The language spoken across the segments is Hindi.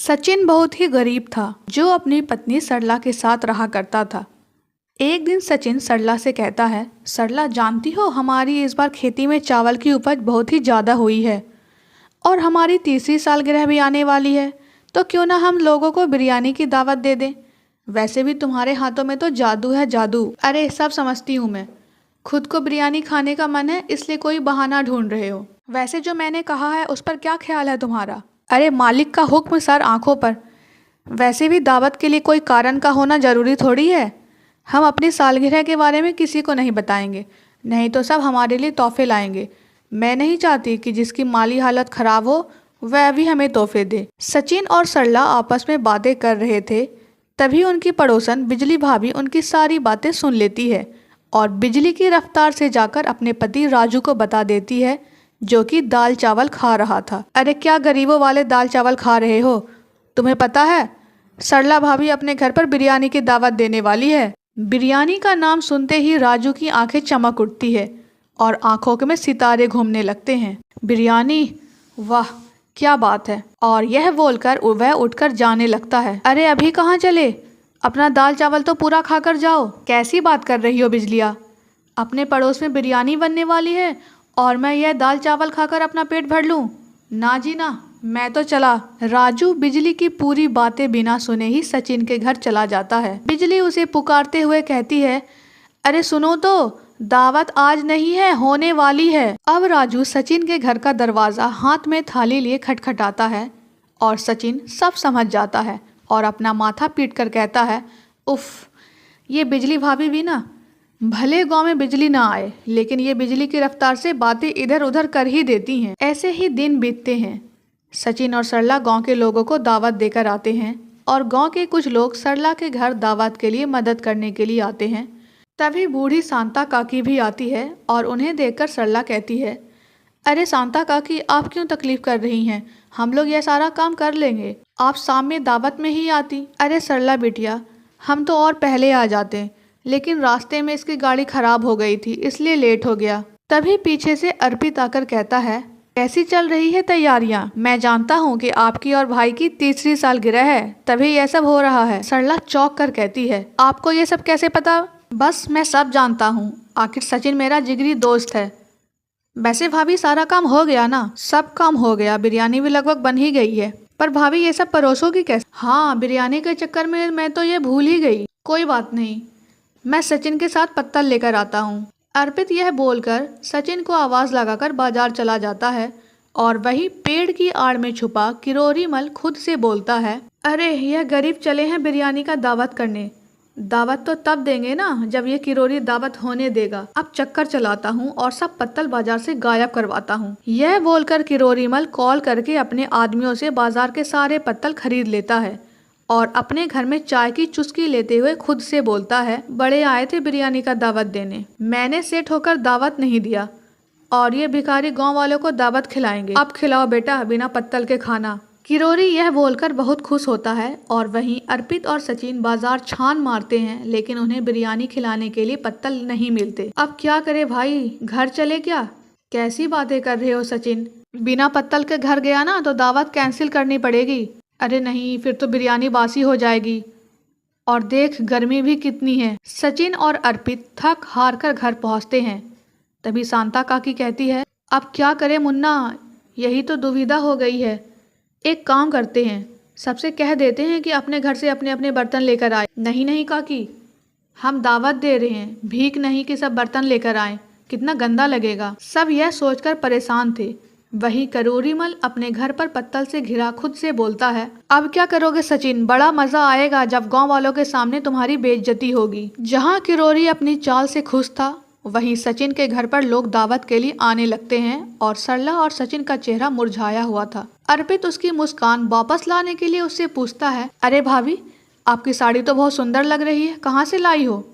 सचिन बहुत ही गरीब था जो अपनी पत्नी सरला के साथ रहा करता था। एक दिन सचिन सरला से कहता है, सरला जानती हो हमारी इस बार खेती में चावल की उपज बहुत ही ज़्यादा हुई है और हमारी तीसरी सालगिरह भी आने वाली है, तो क्यों ना हम लोगों को बिरयानी की दावत दे दें। वैसे भी तुम्हारे हाथों में तो जादू है जादू। अरे सब समझती हूँ मैं, खुद को बिरयानी खाने का मन है इसलिए कोई बहाना ढूंढ रहे हो। वैसे जो मैंने कहा है उस पर क्या ख्याल है तुम्हारा। अरे मालिक का हुक्म सर आंखों पर। वैसे भी दावत के लिए कोई कारण का होना जरूरी थोड़ी है। हम अपनी सालगिरह के बारे में किसी को नहीं बताएंगे, नहीं तो सब हमारे लिए तोहफे लाएंगे। मैं नहीं चाहती कि जिसकी माली हालत खराब हो वह भी हमें तोहफे दे। सचिन और सरला आपस में बातें कर रहे थे, तभी उनकी पड़ोसन बिजली भाभी उनकी सारी बातें सुन लेती है और बिजली की रफ्तार से जाकर अपने पति राजू को बता देती है, जो कि दाल चावल खा रहा था। अरे क्या गरीबों वाले दाल चावल खा रहे हो, तुम्हें पता है सरला भाभी अपने घर पर बिरयानी की दावत देने वाली है। बिरयानी का नाम सुनते ही राजू की आंखें चमक उठती है और आंखों में सितारे घूमने लगते हैं। बिरयानी, वाह क्या बात है। और यह बोलकर वह उठकर जाने लगता है। अरे अभी कहाँ चले, अपना दाल चावल तो पूरा खाकर जाओ। कैसी बात कर रही हो बिजलिया, अपने पड़ोस में बिरयानी बनने वाली है और मैं यह दाल चावल खाकर अपना पेट भर लूं? ना जी ना, मैं तो चला। राजू बिजली की पूरी बातें बिना सुने ही सचिन के घर चला जाता है। बिजली उसे पुकारते हुए कहती है, अरे सुनो तो, दावत आज नहीं है, होने वाली है। अब राजू सचिन के घर का दरवाजा हाथ में थाली लिए खटखटाता है और सचिन सब समझ जाता है और अपना माथा पीट कर कहता है, उफ, ये बिजली भाभी भी ना, भले गांव में बिजली ना आए लेकिन ये बिजली की रफ्तार से बातें इधर उधर कर ही देती हैं। ऐसे ही दिन बीतते हैं। सचिन और सरला गांव के लोगों को दावत देकर आते हैं और गांव के कुछ लोग सरला के घर दावत के लिए मदद करने के लिए आते हैं। तभी बूढ़ी शांता काकी भी आती है और उन्हें देखकर सरला कहती है, अरे शांता काकी आप क्यों तकलीफ कर रही हैं, हम लोग यह सारा काम कर लेंगे, आप शाम में दावत में ही आती। अरे सरला बिटिया, हम तो और पहले आ जाते, लेकिन रास्ते में इसकी गाड़ी खराब हो गई थी इसलिए लेट हो गया। तभी पीछे से अर्पित आकर कहता है, कैसी चल रही है तैयारियां? मैं जानता हूँ कि आपकी और भाई की तीसरी सालगिरह है, तभी यह सब हो रहा है। सरला चौंक कर कहती है, आपको ये सब कैसे पता? बस मैं सब जानता हूँ, आखिर सचिन मेरा जिगरी दोस्त है। वैसे भाभी सारा काम हो गया ना? सब काम हो गया, बिरयानी भी लगभग बन ही गई है। पर भाभी ये सब परोसोगी कैसे? हाँ, बिरयानी के चक्कर में मैं तो ये भूल ही गई। कोई बात नहीं, मैं सचिन के साथ पत्तल लेकर आता हूँ। अर्पित यह बोलकर सचिन को आवाज लगाकर बाजार चला जाता है और वही पेड़ की आड़ में छुपा किरोरी मल खुद से बोलता है, अरे यह गरीब चले हैं बिरयानी का दावत करने। दावत तो तब देंगे ना जब ये किरोरी दावत होने देगा। अब चक्कर चलाता हूँ और सब पत्तल बाजार से गायब करवाता हूँ। यह बोलकर किरोरी मल कॉल करके अपने आदमियों से बाजार के सारे पत्तल खरीद लेता है और अपने घर में चाय की चुस्की लेते हुए खुद से बोलता है, बड़े आए थे बिरयानी का दावत देने, मैंने सेठ होकर दावत नहीं दिया और ये भिखारी गांव वालों को दावत खिलाएंगे। अब खिलाओ बेटा बिना पत्तल के खाना। किरोरी यह बोलकर बहुत खुश होता है और वहीं अर्पित और सचिन बाजार छान मारते हैं, लेकिन उन्हें बिरयानी खिलाने के लिए पत्तल नहीं मिलते। अब क्या करे भाई, घर चले क्या? कैसी बातें कर रहे हो सचिन, बिना पत्तल के घर गया ना तो दावत कैंसिल करनी पड़ेगी। अरे नहीं, फिर तो बिरयानी बासी हो जाएगी, और देख गर्मी भी कितनी है। सचिन और अर्पित थक हार कर घर पहुंचते हैं। तभी शांता काकी कहती है, अब क्या करें मुन्ना, यही तो दुविधा हो गई है। एक काम करते हैं, सबसे कह देते हैं कि अपने घर से अपने अपने बर्तन लेकर आए। नहीं नहीं काकी, हम दावत दे रहे हैं, भीख नहीं कि सब बर्तन लेकर आए, कितना गंदा लगेगा। सब यह सोचकर परेशान थे। वही करोरीमल अपने घर पर पत्तल से घिरा खुद से बोलता है, अब क्या करोगे सचिन, बड़ा मजा आएगा जब गांव वालों के सामने तुम्हारी बेइज्जती होगी। जहां किरोरी अपनी चाल से खुश था, वहीं सचिन के घर पर लोग दावत के लिए आने लगते हैं और सरला और सचिन का चेहरा मुरझाया हुआ था। अर्पित उसकी मुस्कान वापस लाने के लिए उससे पूछता है, अरे भाभी आपकी साड़ी तो बहुत सुंदर लग रही है, कहाँ से लाई हो?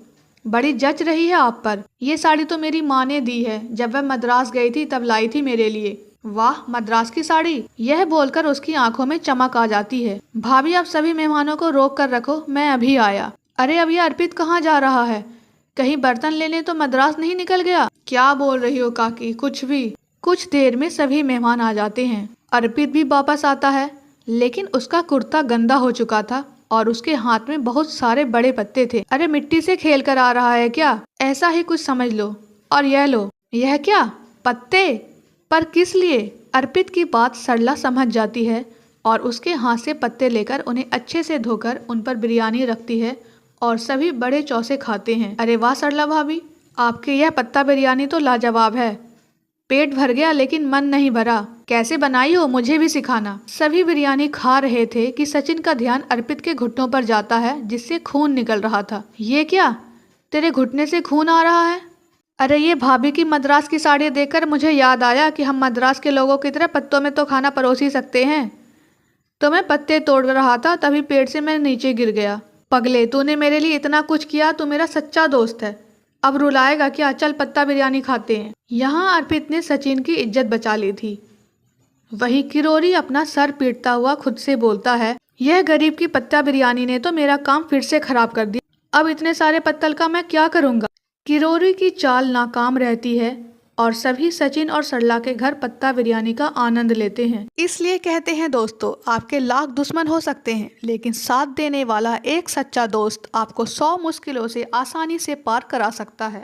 बड़ी जच रही है आप पर। ये साड़ी तो मेरी माँ ने दी है, जब वह मद्रास गई थी तब लाई थी मेरे लिए। वाह, मद्रास की साड़ी। यह बोलकर उसकी आंखों में चमक आ जाती है। भाभी आप सभी मेहमानों को रोक कर रखो, मैं अभी आया। अरे अब ये अर्पित कहाँ जा रहा है, कहीं बर्तन लेने तो मद्रास नहीं निकल गया? क्या बोल रही हो काकी, कुछ भी। कुछ देर में सभी मेहमान आ जाते हैं। अर्पित भी वापस आता है लेकिन उसका कुर्ता गंदा हो चुका था और उसके हाथ में बहुत सारे बड़े पत्ते थे। अरे मिट्टी से खेल कर आ रहा है क्या? ऐसा ही कुछ समझ लो। और यह लो, यह क्या? पत्ते? पर किस लिए? अर्पित की बात सरला समझ जाती है और उसके हाथ से पत्ते लेकर उन्हें अच्छे से धोकर उन पर बिरयानी रखती है और सभी बड़े चौसे खाते हैं। अरे वाह सरला भाभी, आपके यह पत्ता बिरयानी तो लाजवाब है। पेट भर गया लेकिन मन नहीं भरा। कैसे बनाई हो, मुझे भी सिखाना। सभी बिरयानी खा रहे थे कि सचिन का ध्यान अर्पित के घुटनों पर जाता है जिससे खून निकल रहा था। ये क्या? तेरे घुटने से खून आ रहा है? अरे ये भाभी की मद्रास की साड़ी देखकर मुझे याद आया कि हम मद्रास के लोगों की तरह पत्तों में तो खाना परोस ही सकते हैं। तो मैं पत्ते तोड़ रहा था तभी पेड़ से मैं नीचे गिर गया। पगले, तूने मेरे लिए इतना कुछ किया, तू मेरा सच्चा दोस्त है। अब रुलाएगा क्या? चल पत्ता बिरयानी खाते हैं। यहाँ अर्पित ने सचिन की इज्जत बचा ली थी। वही किरोरी अपना सर पीटता हुआ खुद से बोलता है, यह गरीब की पत्ता बिरयानी ने तो मेरा काम फिर से खराब कर दिया। अब इतने सारे पत्तल का मैं क्या करूँगा? किरोरी की चाल नाकाम रहती है और सभी सचिन और सरला के घर पत्ता बिरयानी का आनंद लेते हैं। इसलिए कहते हैं दोस्तों, आपके लाख दुश्मन हो सकते हैं लेकिन साथ देने वाला एक सच्चा दोस्त आपको 100 मुश्किलों से आसानी से पार करा सकता है।